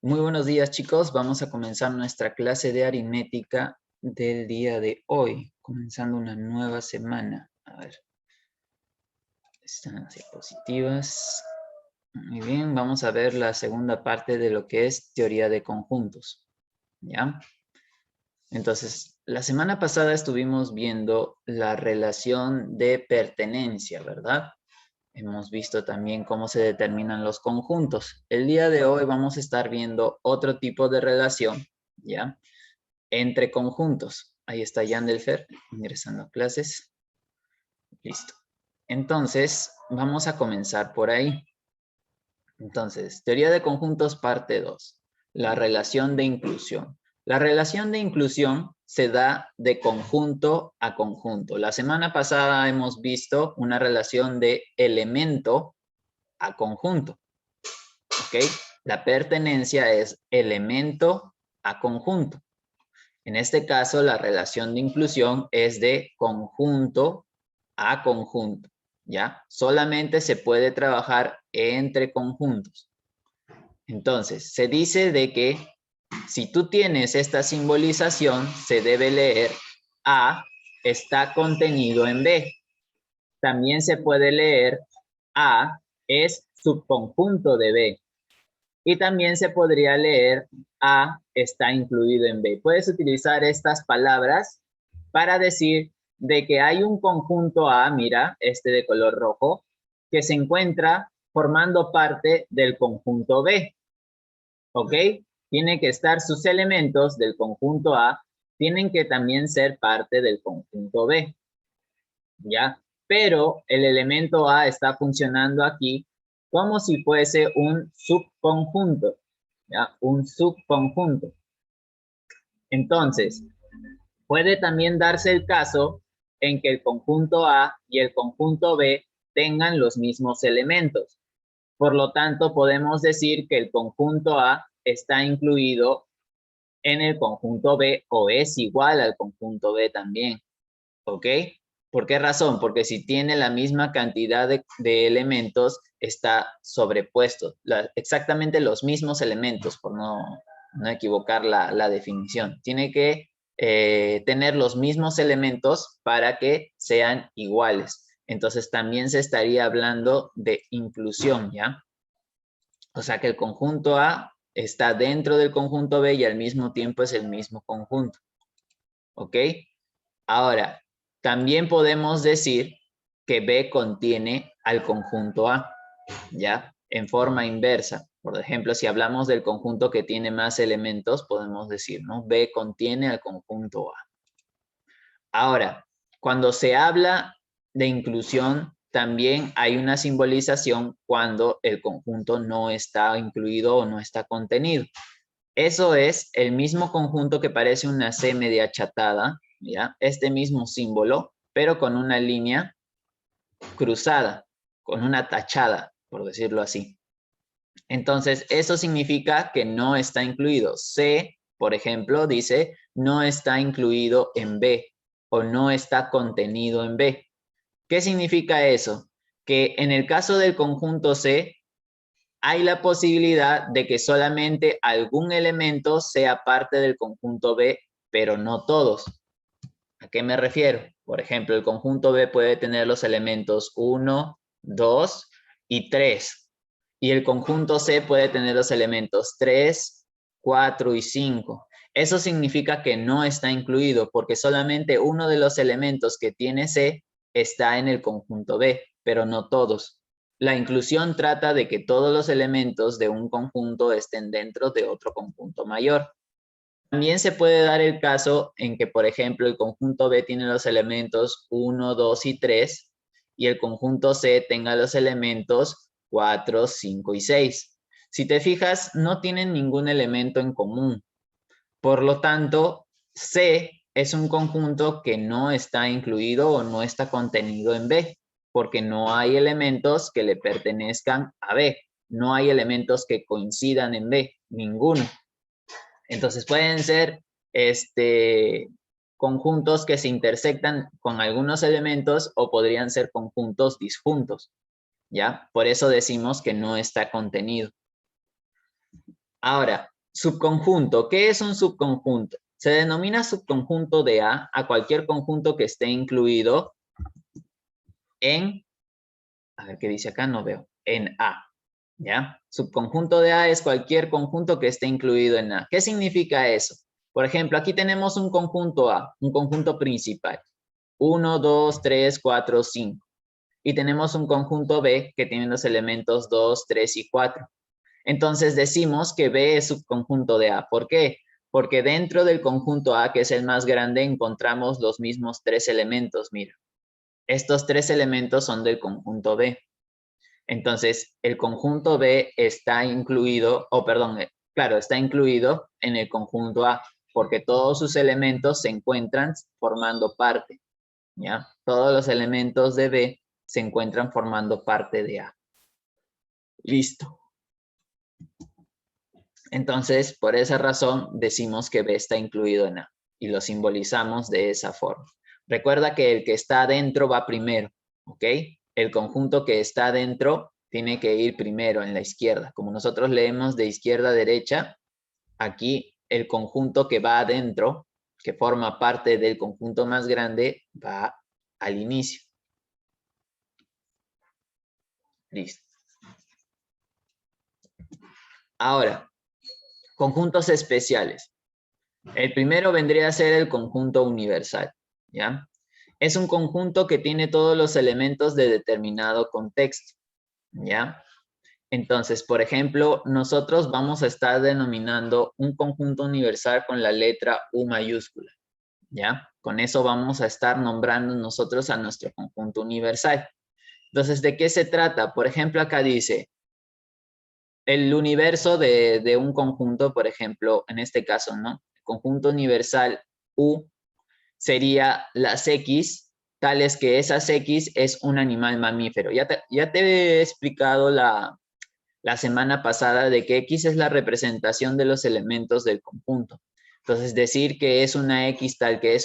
Muy buenos días, chicos. Vamos a comenzar nuestra clase de aritmética del día de hoy, comenzando una nueva semana. A ver, están las diapositivas. Muy bien, vamos a ver la segunda parte de lo que es teoría de conjuntos. ¿Ya? Entonces, la semana pasada estuvimos viendo la relación de pertenencia, ¿verdad? Hemos visto también cómo se determinan los conjuntos. El día de hoy vamos a estar viendo otro tipo de relación, ¿ya? Entre conjuntos. Ahí está Yandelfer ingresando a clases. Listo. Entonces, vamos a comenzar por ahí. Entonces, teoría de conjuntos parte 2. La relación de inclusión. La relación de inclusión se da de conjunto a conjunto. La semana pasada hemos visto una relación de elemento a conjunto. ¿Ok? La pertenencia es elemento a conjunto. En este caso, la relación de inclusión es de conjunto a conjunto, ¿ya? Solamente se puede trabajar entre conjuntos. Entonces, se dice de que si tú tienes esta simbolización, se debe leer A está contenido en B. También se puede leer A es subconjunto de B. Y también se podría leer A está incluido en B. Puedes utilizar estas palabras para decir de que hay un conjunto A, mira, este de color rojo, que se encuentra formando parte del conjunto B. ¿Ok? Tiene que estar sus elementos del conjunto A, tienen que también ser parte del conjunto B. ¿Ya? Pero el elemento A está funcionando aquí como si fuese un subconjunto, ¿ya? Un subconjunto. Entonces, puede también darse el caso en que el conjunto A y el conjunto B tengan los mismos elementos. Por lo tanto, podemos decir que el conjunto A está incluido en el conjunto B o es igual al conjunto B también. ¿Ok? ¿Por qué razón? Porque si tiene la misma cantidad de elementos, está sobrepuesto. Exactamente los mismos elementos, por no equivocar la definición. Tiene que tener los mismos elementos para que sean iguales. Entonces también se estaría hablando de inclusión, ¿ya? O sea que el conjunto A está dentro del conjunto B y al mismo tiempo es el mismo conjunto. ¿Ok? Ahora, también podemos decir que B contiene al conjunto A, ¿ya? En forma inversa. Por ejemplo, si hablamos del conjunto que tiene más elementos, podemos decir, ¿no? B contiene al conjunto A. Ahora, cuando se habla de inclusión, también hay una simbolización cuando el conjunto no está incluido o no está contenido. Eso es el mismo conjunto que parece una C media achatada, ¿ya? Este mismo símbolo, pero con una línea cruzada, con una tachada, por decirlo así. Entonces, eso significa que no está incluido. C, por ejemplo, dice no está incluido en B o no está contenido en B. ¿Qué significa eso? Que en el caso del conjunto C, hay la posibilidad de que solamente algún elemento sea parte del conjunto B, pero no todos. ¿A qué me refiero? Por ejemplo, el conjunto B puede tener los elementos 1, 2 y 3. Y el conjunto C puede tener los elementos 3, 4 y 5. Eso significa que no está incluido porque solamente uno de los elementos que tiene C está en el conjunto B, pero no todos. La inclusión trata de que todos los elementos de un conjunto estén dentro de otro conjunto mayor. También se puede dar el caso en que, por ejemplo, el conjunto B tiene los elementos 1, 2 y 3 y el conjunto C tenga los elementos 4, 5 y 6. Si te fijas, no tienen ningún elemento en común. Por lo tanto, C es un conjunto que no está incluido o no está contenido en B, porque no hay elementos que le pertenezcan a B. No hay elementos que coincidan en B, ninguno. Entonces pueden ser conjuntos que se intersectan con algunos elementos o podrían ser conjuntos disjuntos, ¿ya? Por eso decimos que no está contenido. Ahora, Subconjunto. ¿Qué es un subconjunto? Se denomina subconjunto de A cualquier conjunto que esté incluido en, a ver qué dice acá, no veo, en A, ¿ya? Subconjunto de A es cualquier conjunto que esté incluido en A. ¿Qué significa eso? Por ejemplo, aquí tenemos un conjunto A, un conjunto principal. 1, 2, 3, 4, 5. Y tenemos un conjunto B que tiene los elementos 2, 3 y 4. Entonces decimos que B es subconjunto de A. ¿Por qué? Porque dentro del conjunto A, que es el más grande, encontramos los mismos 3 elementos. Mira, estos 3 elementos son del conjunto B. Entonces, el conjunto B está incluido, claro, está incluido en el conjunto A, porque todos sus elementos se encuentran formando parte, ¿ya? Todos los elementos de B se encuentran formando parte de A. Listo. Entonces, por esa razón, decimos que B está incluido en A y lo simbolizamos de esa forma. Recuerda que el que está adentro va primero, ¿ok? El conjunto que está adentro tiene que ir primero en la izquierda. Como nosotros leemos de izquierda a derecha, aquí el conjunto que va adentro, que forma parte del conjunto más grande, va al inicio. Listo. Ahora, conjuntos especiales. El primero vendría a ser el conjunto universal, ¿ya? Es un conjunto que tiene todos los elementos de determinado contexto, ¿ya? Entonces, por ejemplo, nosotros vamos a estar denominando un conjunto universal con la letra U mayúscula, ¿ya? Con eso vamos a estar nombrando nosotros a nuestro conjunto universal. Entonces, ¿de qué se trata? Por ejemplo, acá dice, el universo de un conjunto, por ejemplo, en este caso, ¿no? El conjunto universal U sería las X, tales que esas X es un animal mamífero. Ya te he explicado la semana pasada de que X es la representación de los elementos del conjunto. Entonces, decir que es una X tal que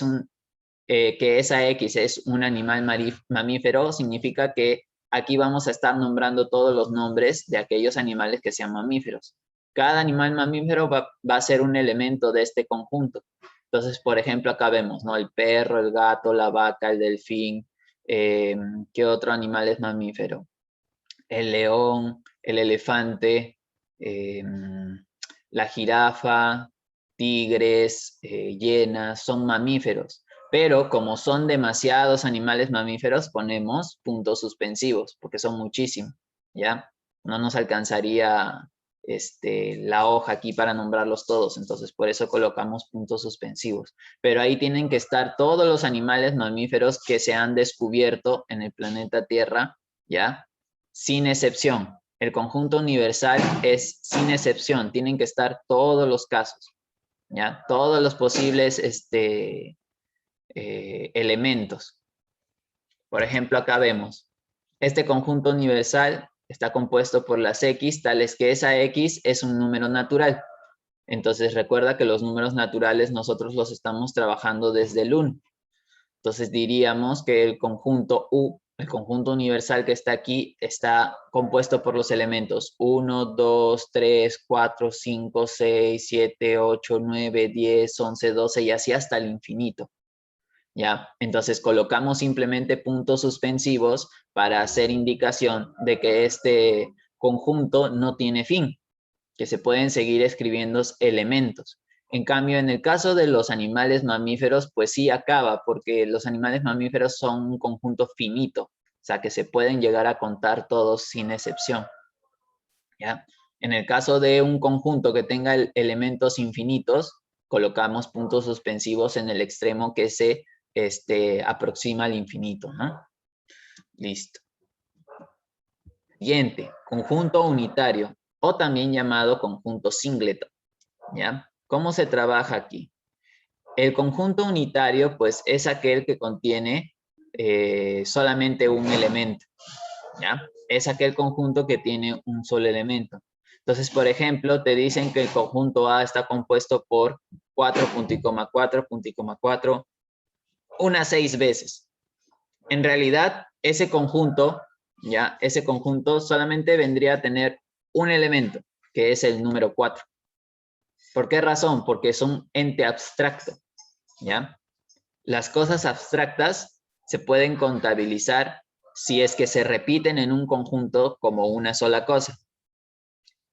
que esa X es un animal mamífero significa que aquí vamos a estar nombrando todos los nombres de aquellos animales que sean mamíferos. Cada animal mamífero va a ser un elemento de este conjunto. Entonces, por ejemplo, acá vemos, ¿no? El perro, el gato, la vaca, el delfín. ¿Qué otro animal es mamífero? El león, el elefante, la jirafa, tigres, hienas, son mamíferos. Pero como son demasiados animales mamíferos, ponemos puntos suspensivos, porque son muchísimos, ¿ya? No nos alcanzaría la hoja aquí para nombrarlos todos, entonces por eso colocamos puntos suspensivos. Pero ahí tienen que estar todos los animales mamíferos que se han descubierto en el planeta Tierra, ¿ya? Sin excepción. El conjunto universal es sin excepción, tienen que estar todos los casos, ¿ya? Todos los posibles elementos. Por ejemplo, acá vemos, este conjunto universal está compuesto por las X, tales que esa X es un número natural. Entonces recuerda que los números naturales nosotros los estamos trabajando desde el 1. Entonces diríamos que el conjunto U, el conjunto universal que está aquí, está compuesto por los elementos 1, 2, 3, 4, 5, 6, 7, 8, 9, 10, 11, 12 y así hasta el infinito. ¿Ya? Entonces colocamos simplemente puntos suspensivos para hacer indicación de que este conjunto no tiene fin, que se pueden seguir escribiendo elementos. En cambio, en el caso de los animales mamíferos, pues sí acaba, porque los animales mamíferos son un conjunto finito, o sea, que se pueden llegar a contar todos sin excepción, ¿ya? En el caso de un conjunto que tenga elementos infinitos, colocamos puntos suspensivos en el extremo que se aproxima al infinito, ¿no? Listo. Siguiente, conjunto unitario, o también llamado conjunto singleton, ¿ya? ¿Cómo se trabaja aquí? El conjunto unitario, pues, es aquel que contiene solamente un elemento, ¿ya? Es aquel conjunto que tiene un solo elemento. Entonces, por ejemplo, te dicen que el conjunto A está compuesto por 4, punto y coma 4, punto y coma 4, unas 6 veces. En realidad, ese conjunto, ¿ya? Ese conjunto solamente vendría a tener un elemento, que es el número 4. ¿Por qué razón? Porque es un ente abstracto, ¿ya? Las cosas abstractas se pueden contabilizar si es que se repiten en un conjunto como una sola cosa.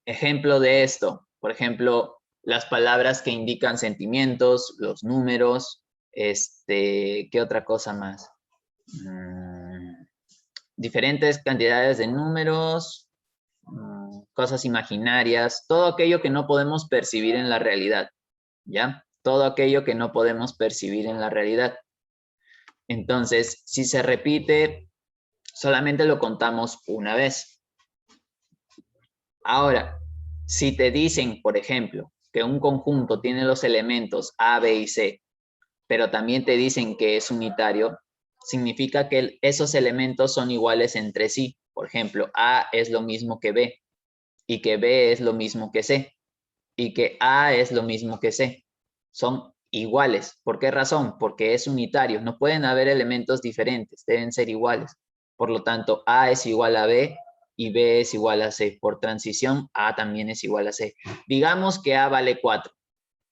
Ejemplo de esto, por ejemplo, las palabras que indican sentimientos, los números, ¿qué otra cosa más? Diferentes cantidades de números, cosas imaginarias, todo aquello que no podemos percibir en la realidad, ¿ya? Todo aquello que no podemos percibir en la realidad. Entonces, si se repite, solamente lo contamos una vez. Ahora, si te dicen, por ejemplo, que un conjunto tiene los elementos A, B y C, pero también te dicen que es unitario, significa que esos elementos son iguales entre sí. Por ejemplo, A es lo mismo que B, y que B es lo mismo que C, y que A es lo mismo que C. Son iguales. ¿Por qué razón? Porque es unitario. No pueden haber elementos diferentes, deben ser iguales. Por lo tanto, A es igual a B y B es igual a C. Por transición, A también es igual a C. Digamos que A vale 4.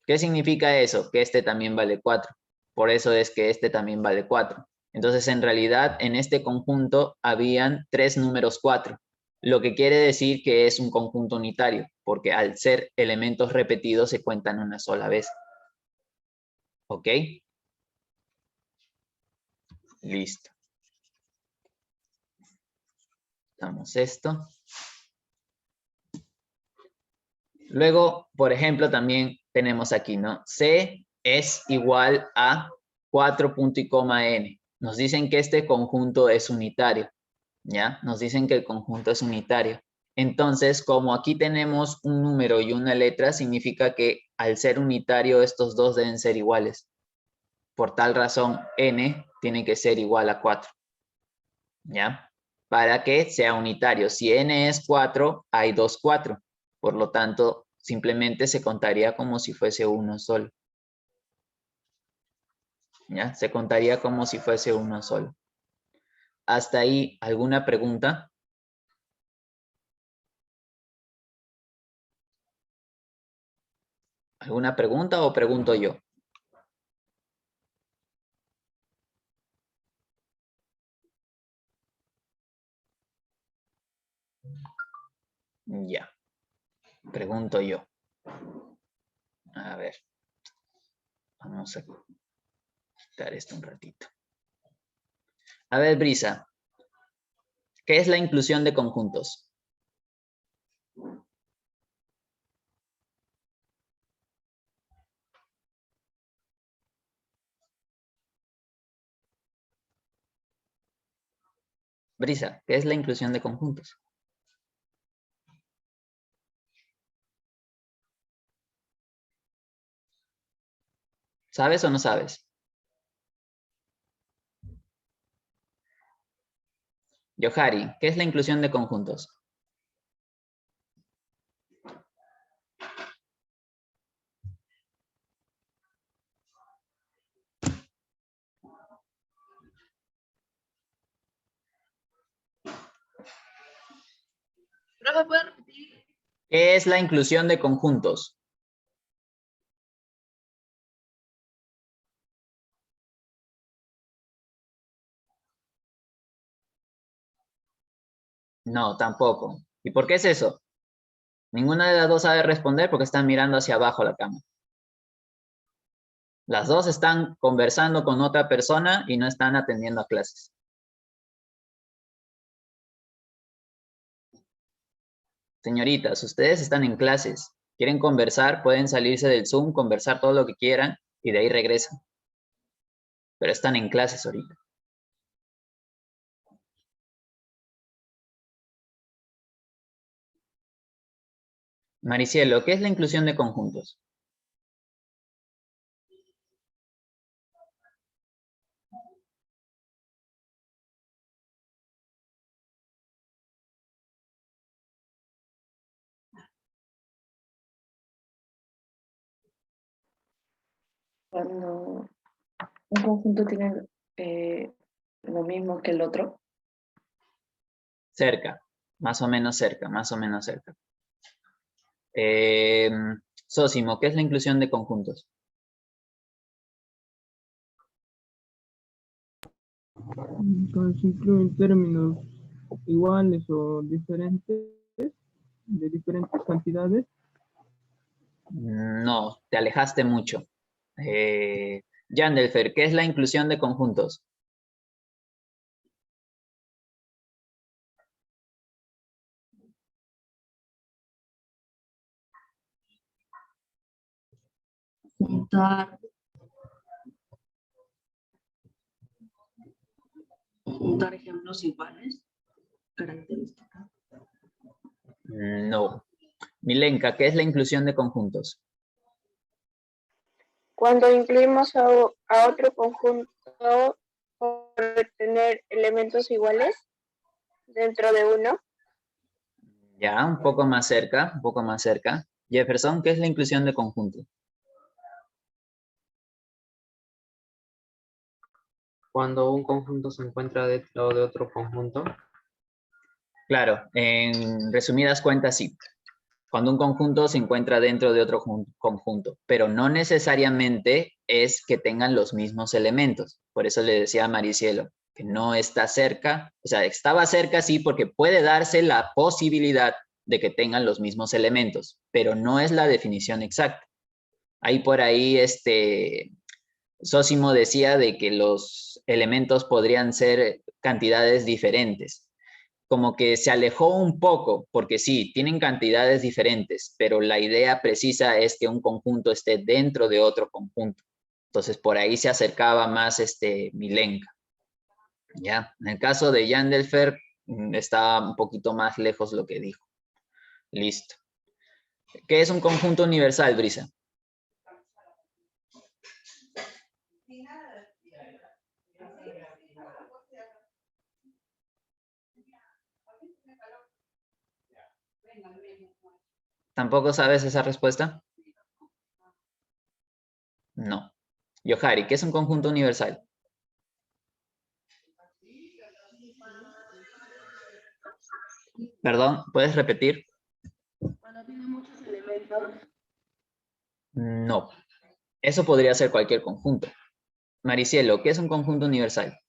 ¿Qué significa eso? Que este también vale 4. Por eso es que este también vale 4. Entonces, en realidad, en este conjunto habían 3 números 4, lo que quiere decir que es un conjunto unitario, porque al ser elementos repetidos se cuentan una sola vez. ¿Ok? Listo. Damos esto. Luego, por ejemplo, también tenemos aquí, ¿no? C es igual a 4 punto y coma n. Nos dicen que este conjunto es unitario, ¿ya? Nos dicen que el conjunto es unitario. Entonces, como aquí tenemos un número y una letra, significa que al ser unitario estos dos deben ser iguales. Por tal razón, n tiene que ser igual a 4, ¿ya? Para que sea unitario. Si n es 4, hay 2 4. Por lo tanto, simplemente se contaría como si fuese uno solo. ¿Ya? Se contaría como si fuese uno solo. ¿Hasta ahí alguna pregunta? ¿Alguna pregunta o pregunto yo? Ya, pregunto yo. A ver, vamos a quitar esto un ratito. A ver, Brisa, ¿qué es la inclusión de conjuntos? Brisa, ¿qué es la inclusión de conjuntos? ¿Sabes o no sabes? Johari, ¿qué es la inclusión de conjuntos? ¿Profe, puede repetir? ¿Qué es la inclusión de conjuntos? No, tampoco. ¿Y por qué es eso? Ninguna de las dos sabe responder porque están mirando hacia abajo la cámara. Las dos están conversando con otra persona y no están atendiendo a clases. Señoritas, ustedes están en clases. Quieren conversar, pueden salirse del Zoom, conversar todo lo que quieran y de ahí regresan. Pero están en clases ahorita. Maricielo, ¿qué es la inclusión de conjuntos? Cuando un conjunto tiene lo mismo que el otro. Cerca, más o menos cerca, más o menos cerca. Eh, Sósimo, ¿qué es la inclusión de conjuntos? Entonces incluyen términos iguales o diferentes, de diferentes cantidades. No, te alejaste mucho. Yandelfer, ¿qué es la inclusión de conjuntos? Juntar ejemplos iguales, características. No. Milenka, ¿qué es la inclusión de conjuntos? Cuando incluimos a otro conjunto por tener elementos iguales dentro de uno. Ya, un poco más cerca, un poco más cerca. Jefferson, ¿qué es la inclusión de conjuntos? Cuando un conjunto se encuentra dentro de otro conjunto. Claro, en resumidas cuentas, sí. Cuando un conjunto se encuentra dentro de otro conjunto, pero no necesariamente es que tengan los mismos elementos. Por eso le decía a Maricielo, que no está cerca, o sea, estaba cerca sí porque puede darse la posibilidad de que tengan los mismos elementos, pero no es la definición exacta. Ahí por ahí, Sósimo decía de que los elementos podrían ser cantidades diferentes. Como que se alejó un poco, porque sí, tienen cantidades diferentes, pero la idea precisa es que un conjunto esté dentro de otro conjunto. Entonces, por ahí se acercaba más Milenka. ¿Ya? En el caso de Yandelfer, está un poquito más lejos lo que dijo. Listo. ¿Qué es un conjunto universal, Brisa? ¿Tampoco sabes esa respuesta? No. Yohari, ¿qué es un conjunto universal? Perdón, ¿puedes repetir? Cuando tiene muchos elementos. No. Eso podría ser cualquier conjunto. Maricielo, ¿qué es un conjunto universal?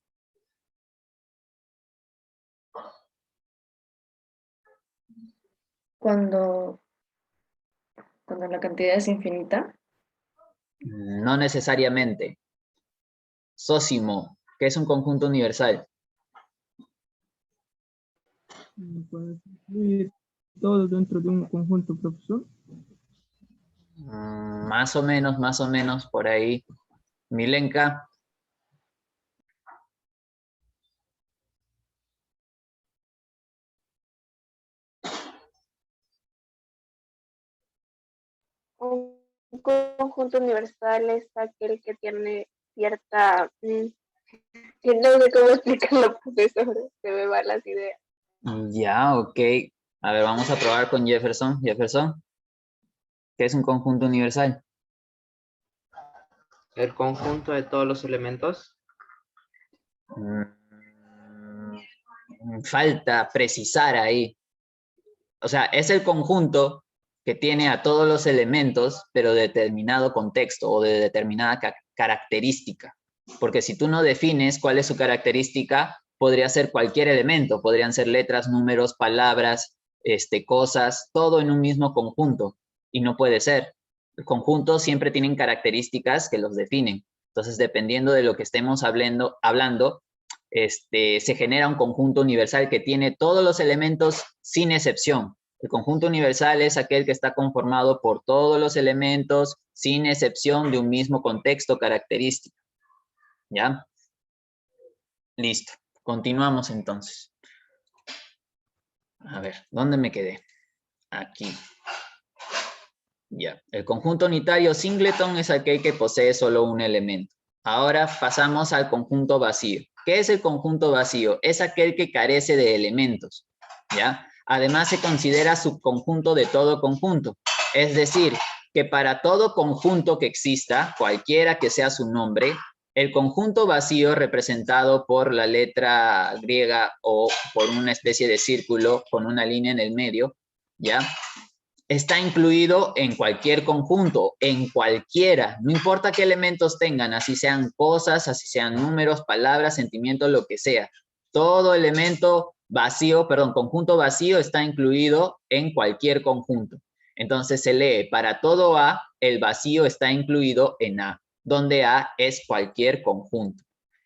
Cuando la cantidad es infinita. No necesariamente. Sósimo, ¿qué es un conjunto universal? Puedes incluir todo dentro de un conjunto, profesor. Más o menos por ahí. Milenka. Un conjunto universal es aquel que tiene cierta... no sé cómo explicarlo, profesor, se me van las ideas. Ya, ok. A ver, vamos a probar con Jefferson. Jefferson, ¿qué es un conjunto universal? El conjunto de todos los elementos. Falta precisar ahí. O sea, es el conjunto que tiene a todos los elementos, pero de determinado contexto o de determinada característica. Porque si tú no defines cuál es su característica, podría ser cualquier elemento, podrían ser letras, números, palabras, cosas, todo en un mismo conjunto. Y no puede ser. Los conjuntos siempre tienen características que los definen. Entonces, dependiendo de lo que estemos hablando, se genera un conjunto universal que tiene todos los elementos sin excepción. El conjunto universal es aquel que está conformado por todos los elementos sin excepción de un mismo contexto característico. ¿Ya? Listo. Continuamos entonces. A ver, ¿dónde me quedé? Aquí. Ya. El conjunto unitario singleton es aquel que posee solo un elemento. Ahora pasamos al conjunto vacío. ¿Qué es el conjunto vacío? Es aquel que carece de elementos, ¿ya? Además se considera subconjunto de todo conjunto. Es decir, que para todo conjunto que exista, cualquiera que sea su nombre, el conjunto vacío representado por la letra griega o por una especie de círculo con una línea en el medio, ¿ya? está incluido en cualquier conjunto, en cualquiera, no importa qué elementos tengan, así sean cosas, así sean números, palabras, sentimientos, lo que sea. Todo elemento vacío, perdón, conjunto vacío está incluido en cualquier conjunto. Entonces se lee, para todo A, el vacío está incluido en A, donde A es cualquier conjunto.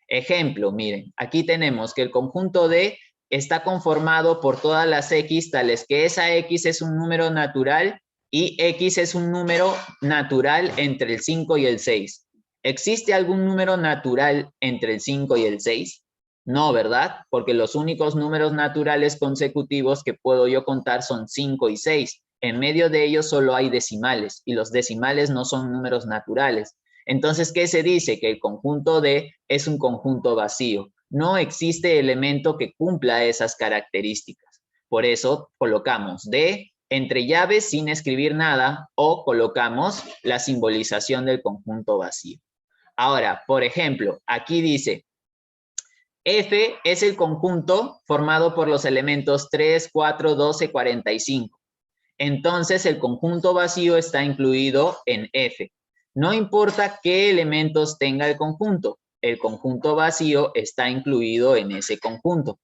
Ejemplo, miren, aquí tenemos que el conjunto D está conformado por todas las X, tales que esa X es un número natural y X es un número natural entre el 5 y el 6. ¿Existe algún número natural entre el 5 y el 6? No, ¿verdad? Porque los únicos números naturales consecutivos que puedo yo contar son 5 y 6. En medio de ellos solo hay decimales y los decimales no son números naturales. Entonces, ¿qué se dice? Que el conjunto D es un conjunto vacío. No existe elemento que cumpla esas características. Por eso colocamos D entre llaves sin escribir nada o colocamos la simbolización del conjunto vacío. Ahora, por ejemplo, aquí dice, F es el conjunto formado por los elementos 3, 4, 12, 45. Entonces, el conjunto vacío está incluido en F. No importa qué elementos tenga el conjunto vacío está incluido en ese conjunto.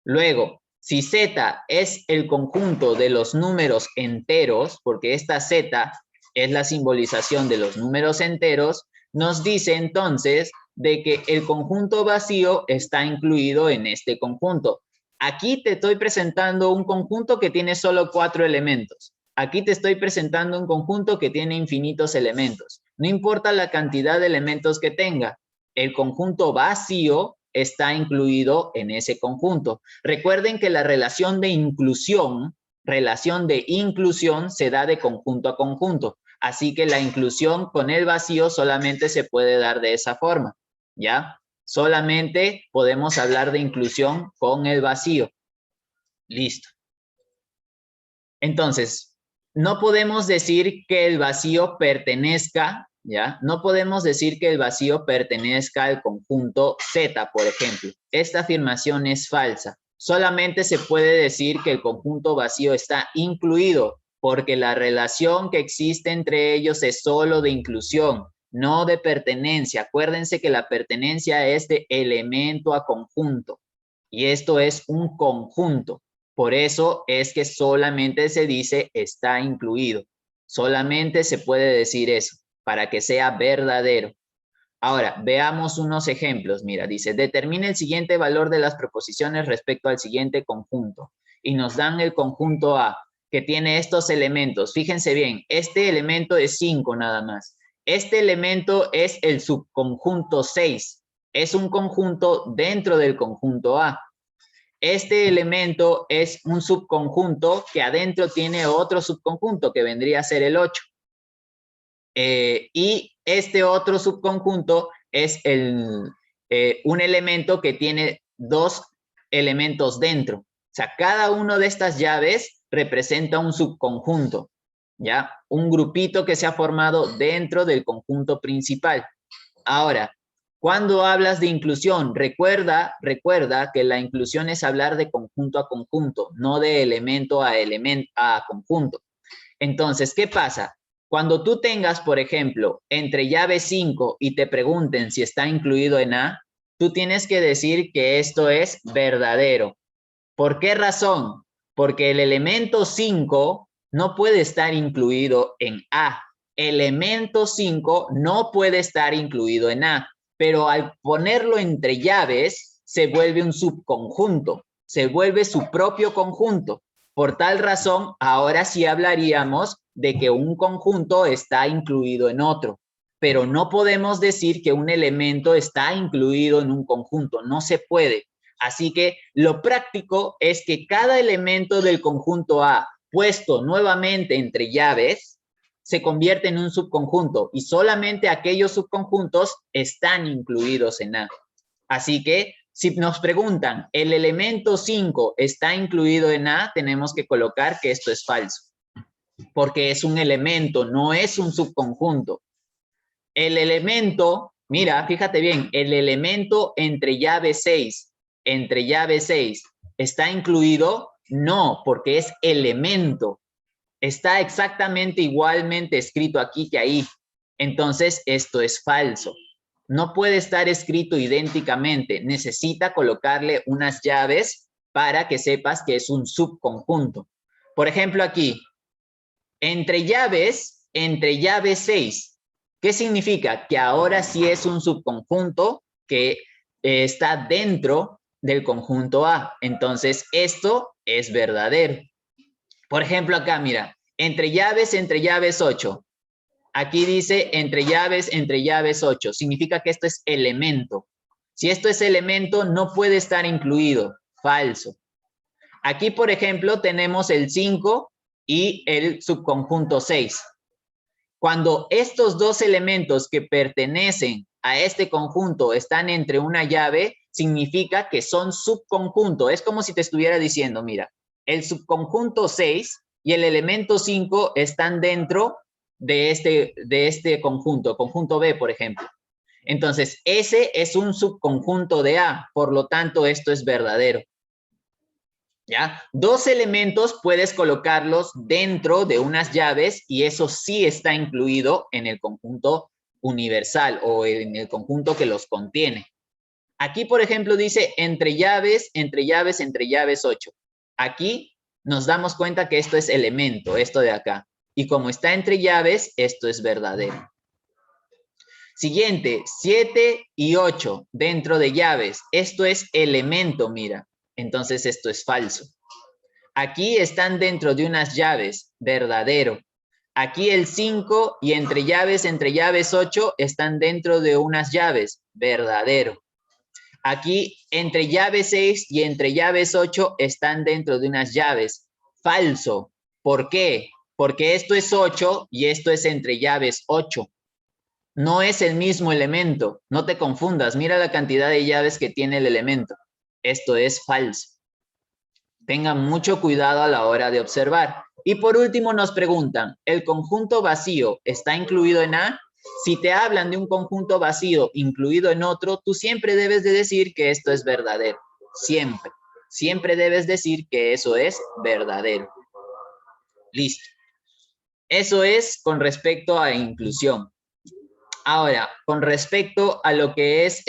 Luego, si Z es el conjunto de los números enteros, porque esta Z es la simbolización de los números enteros, nos dice entonces de que el conjunto vacío está incluido en este conjunto. Aquí te estoy presentando un conjunto que tiene solo 4 elementos. Aquí te estoy presentando un conjunto que tiene infinitos elementos. No importa la cantidad de elementos que tenga, el conjunto vacío está incluido en ese conjunto. Recuerden que la relación de inclusión se da de conjunto a conjunto. Así que la inclusión con el vacío solamente se puede dar de esa forma, ¿ya? Solamente podemos hablar de inclusión con el vacío. Listo. Entonces, no podemos decir que el vacío pertenezca, ¿ya? No podemos decir que el vacío pertenezca al conjunto Z, por ejemplo. Esta afirmación es falsa. Solamente se puede decir que el conjunto vacío está incluido, porque la relación que existe entre ellos es solo de inclusión, no de pertenencia. Acuérdense que la pertenencia es de elemento a conjunto, y esto es un conjunto. Por eso es que solamente se dice está incluido. Solamente se puede decir eso, para que sea verdadero. Ahora, veamos unos ejemplos. Mira, dice, determina el siguiente valor de las proposiciones respecto al siguiente conjunto. Y nos dan el conjunto A, que tiene estos elementos. Fíjense bien, este elemento es 5 nada más. Este elemento es el subconjunto 6. Es un conjunto dentro del conjunto A. Este elemento es un subconjunto que adentro tiene otro subconjunto que vendría a ser el 8. Y este otro subconjunto es un elemento que tiene 2 elementos dentro. O sea, cada una de estas llaves representa un subconjunto, ¿ya? Un grupito que se ha formado dentro del conjunto principal. Ahora, cuando hablas de inclusión, recuerda que la inclusión es hablar de conjunto a conjunto, no de elemento a conjunto. Entonces, ¿qué pasa? Cuando tú tengas, por ejemplo, entre llave 5 y te pregunten si está incluido en A, tú tienes que decir que esto es verdadero. ¿Por qué razón? Porque el elemento 5 no puede estar incluido en A. Elemento 5 no puede estar incluido en A, pero al ponerlo entre llaves se vuelve un subconjunto, se vuelve su propio conjunto. Por tal razón, ahora sí hablaríamos de que un conjunto está incluido en otro, pero no podemos decir que un elemento está incluido en un conjunto, no se puede. Así que lo práctico es que cada elemento del conjunto A puesto nuevamente entre llaves se convierte en un subconjunto y solamente aquellos subconjuntos están incluidos en A. Así que si nos preguntan, ¿el elemento 5 está incluido en A? Tenemos que colocar que esto es falso, porque es un elemento, no es un subconjunto. El elemento, mira, fíjate bien, el elemento entre llave 6, ¿está incluido? No, porque es elemento. Está exactamente igualmente escrito aquí que ahí. Entonces, esto es falso. No puede estar escrito idénticamente. Necesita colocarle unas llaves para que sepas que es un subconjunto. Por ejemplo, aquí, entre llaves 6. ¿Qué significa? Que ahora sí es un subconjunto que está dentro del conjunto A. Entonces, esto es verdadero. Por ejemplo, acá, mira, entre llaves 8. Aquí dice entre llaves 8. Significa que esto es elemento. Si esto es elemento, no puede estar incluido. Falso. Aquí, por ejemplo, tenemos el 5 y el subconjunto 6. Cuando estos dos elementos que pertenecen a este conjunto están entre una llave, significa que son subconjunto. Es como si te estuviera diciendo, mira, el subconjunto 6 y el elemento 5 están dentro de este conjunto, conjunto B, por ejemplo. Entonces, ese es un subconjunto de A, por lo tanto, esto es verdadero. ¿Ya? Dos elementos puedes colocarlos dentro de unas llaves y eso sí está incluido en el conjunto universal o en el conjunto que los contiene. Aquí, por ejemplo, dice entre llaves 8. Aquí nos damos cuenta que esto es elemento, esto de acá. Y como está entre llaves, esto es verdadero. Siguiente, 7 y 8 dentro de llaves. Esto es elemento, mira. Entonces esto es falso. Aquí están dentro de unas llaves, verdadero. Aquí el 5 y entre llaves 8 están dentro de unas llaves, verdadero. Aquí entre llaves 6 y entre llaves 8 están dentro de unas llaves, falso. ¿Por qué? Porque esto es 8 y esto es entre llaves 8. No es el mismo elemento, no te confundas, mira la cantidad de llaves que tiene el elemento. Esto es falso. Tengan mucho cuidado a la hora de observar. Y por último nos preguntan, ¿el conjunto vacío está incluido en A? Si te hablan de un conjunto vacío incluido en otro, tú siempre debes de decir que esto es verdadero. Siempre. Siempre debes decir que eso es verdadero. Listo. Eso es con respecto a inclusión. Ahora, con respecto a lo que es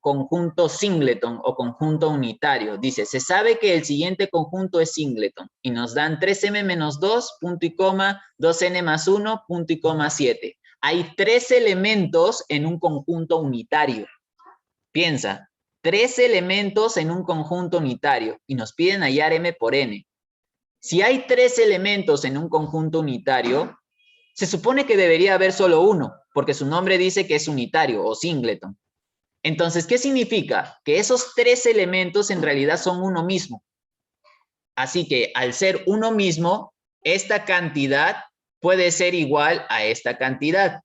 conjunto singleton o conjunto unitario, dice, se sabe que el siguiente conjunto es singleton y nos dan 3m menos 2, punto y coma, 2n más 1, punto y coma 7. Hay 3 elementos en un conjunto unitario. Piensa, 3 elementos en un conjunto unitario y nos piden hallar m por n. Si hay 3 elementos en un conjunto unitario, se supone que debería haber solo uno, porque su nombre dice que es unitario o singleton. Entonces, ¿qué significa? Que esos 3 elementos en realidad son uno mismo. Así que al ser uno mismo, esta cantidad puede ser igual a esta cantidad.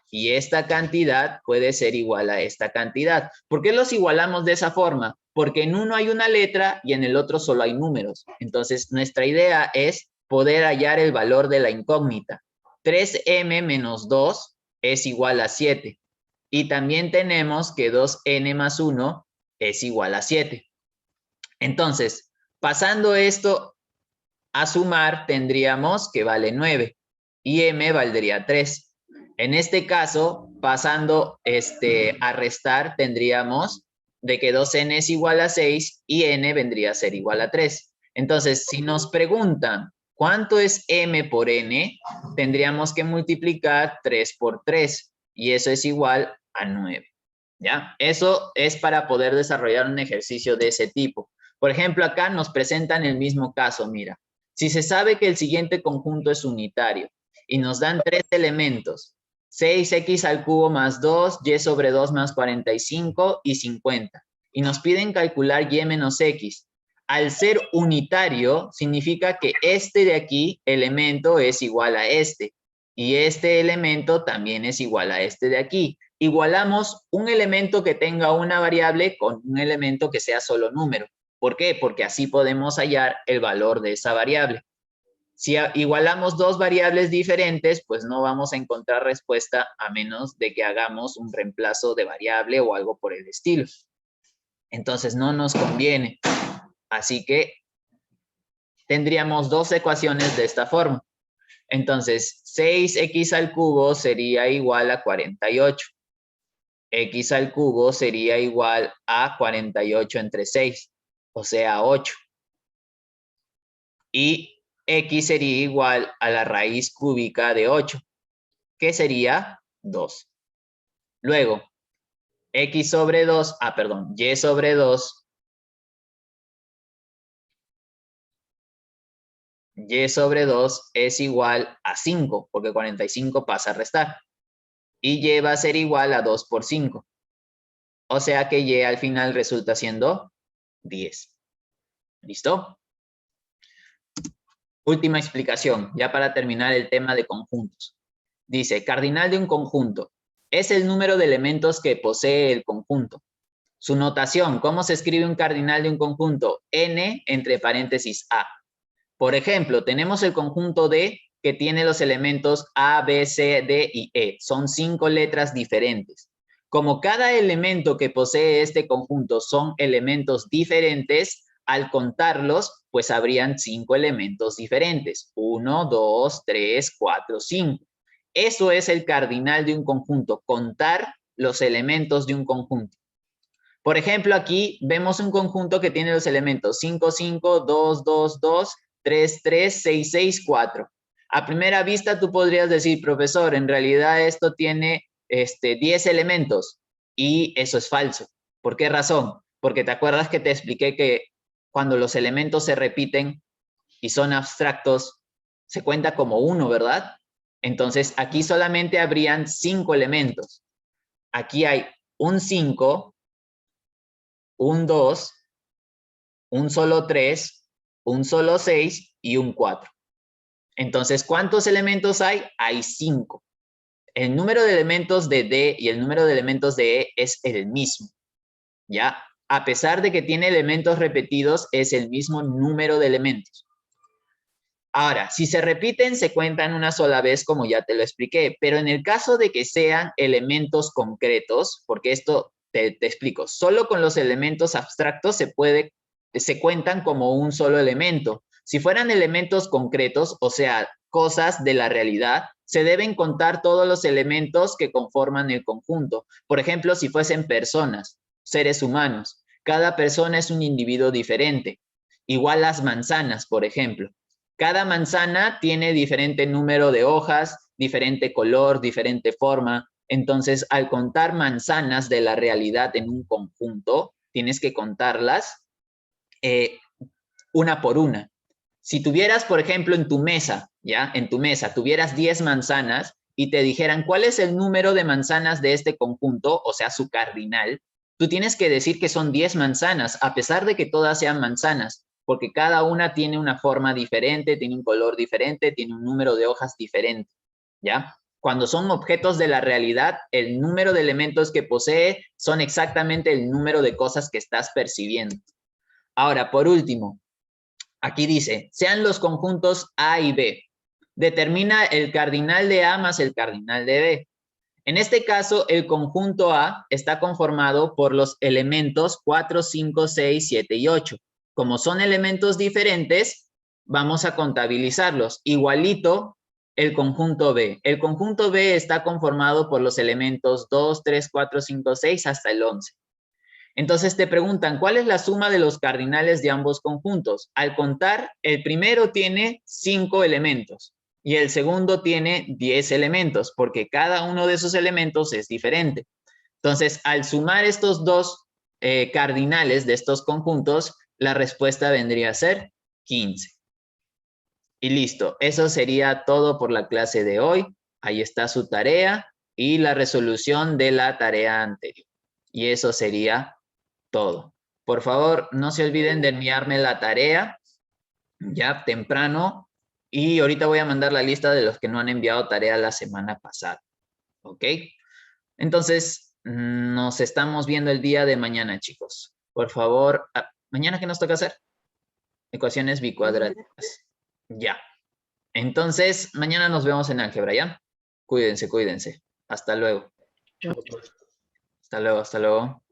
Y esta cantidad puede ser igual a esta cantidad. ¿Por qué los igualamos de esa forma? Porque en uno hay una letra y en el otro solo hay números. Entonces, nuestra idea es poder hallar el valor de la incógnita. 3m menos 2 es igual a 7. Y también tenemos que 2n más 1 es igual a 7. Entonces, pasando esto a sumar, tendríamos que vale 9 y m valdría 3. En este caso, pasando a restar, tendríamos de que 2n es igual a 6 y n vendría a ser igual a 3. Entonces, si nos preguntan ¿cuánto es m por n? Tendríamos que multiplicar 3 por 3 y eso es igual a 9. ¿Ya? Eso es para poder desarrollar un ejercicio de ese tipo. Por ejemplo, acá nos presentan el mismo caso, mira. Si se sabe que el siguiente conjunto es unitario y nos dan 3 elementos, 6x al cubo más 2, y sobre 2 más 45 y 50. Y nos piden calcular y menos x. Al ser unitario, significa que este de aquí, elemento, es igual a este. Y este elemento también es igual a este de aquí. Igualamos un elemento que tenga una variable con un elemento que sea solo número. ¿Por qué? Porque así podemos hallar el valor de esa variable. Si igualamos dos variables diferentes, pues no vamos a encontrar respuesta a menos de que hagamos un reemplazo de variable o algo por el estilo. Entonces no nos conviene. Así que tendríamos dos ecuaciones de esta forma. Entonces, 6x al cubo sería igual a 48. X al cubo sería igual a 48 entre 6, o sea, 8. Y x sería igual a la raíz cúbica de 8, que sería 2. Luego, y sobre 2 y sobre 2 es igual a 5, porque 45 pasa a restar. Y y va a ser igual a 2 por 5. O sea que y al final resulta siendo 10. ¿Listo? Última explicación, ya para terminar el tema de conjuntos. Dice, cardinal de un conjunto es el número de elementos que posee el conjunto. Su notación, ¿cómo se escribe un cardinal de un conjunto? N entre paréntesis A. Por ejemplo, tenemos el conjunto D que tiene los elementos A, B, C, D y E. Son 5 letras diferentes. Como cada elemento que posee este conjunto son elementos diferentes, al contarlos, pues habrían 5 elementos diferentes. 1, 2, 3, 4, 5. Eso es el cardinal de un conjunto, contar los elementos de un conjunto. Por ejemplo, aquí vemos un conjunto que tiene los elementos 5, 5, 2, 2, 2, 3, 3, 6, 6, 4. A primera vista tú podrías decir, profesor, en realidad esto tiene 10 elementos y eso es falso. ¿Por qué razón? Porque te acuerdas que te expliqué que cuando los elementos se repiten y son abstractos, se cuenta como uno, ¿verdad? Entonces aquí solamente habrían 5 elementos. Aquí hay un 5, un 2, un solo 3, un solo 6 y un 4. Entonces, ¿cuántos elementos hay? Hay 5. El número de elementos de D y el número de elementos de E es el mismo, ¿ya? A pesar de que tiene elementos repetidos, es el mismo número de elementos. Ahora, si se repiten, se cuentan una sola vez, como ya te lo expliqué, pero en el caso de que sean elementos concretos, porque esto te explico, solo con los elementos abstractos se cuentan como un solo elemento. Si fueran elementos concretos, o sea, cosas de la realidad, se deben contar todos los elementos que conforman el conjunto. Por ejemplo, si fuesen personas, seres humanos, cada persona es un individuo diferente. Igual las manzanas, por ejemplo. Cada manzana tiene diferente número de hojas, diferente color, diferente forma. Entonces, al contar manzanas de la realidad en un conjunto, tienes que contarlas una por una. Si tuvieras, por ejemplo, en tu mesa, ¿ya? En tu mesa, tuvieras 10 manzanas y te dijeran cuál es el número de manzanas de este conjunto, o sea, su cardinal, tú tienes que decir que son 10 manzanas, a pesar de que todas sean manzanas, porque cada una tiene una forma diferente, tiene un color diferente, tiene un número de hojas diferente, ¿ya? Cuando son objetos de la realidad, el número de elementos que posee son exactamente el número de cosas que estás percibiendo. Ahora, por último, aquí dice, sean los conjuntos A y B. Determina el cardinal de A más el cardinal de B. En este caso, el conjunto A está conformado por los elementos 4, 5, 6, 7 y 8. Como son elementos diferentes, vamos a contabilizarlos. Igualito el conjunto B. El conjunto B está conformado por los elementos 2, 3, 4, 5, 6 hasta el 11. Entonces te preguntan, ¿cuál es la suma de los cardinales de ambos conjuntos? Al contar, el primero tiene 5 elementos y el segundo tiene 10 elementos, porque cada uno de esos elementos es diferente. Entonces, al sumar estos dos cardinales de estos conjuntos, la respuesta vendría a ser 15. Y listo, eso sería todo por la clase de hoy. Ahí está su tarea y la resolución de la tarea anterior. Y eso sería todo. Por favor, no se olviden de enviarme la tarea ya temprano y ahorita voy a mandar la lista de los que no han enviado tarea la semana pasada. ¿Ok? Entonces, nos estamos viendo el día de mañana, chicos. Por favor, ¿mañana qué nos toca hacer? Ecuaciones bicuadráticas. Ya. Entonces, mañana nos vemos en álgebra, ¿ya? Cuídense, cuídense. Hasta luego. Hasta luego, hasta luego.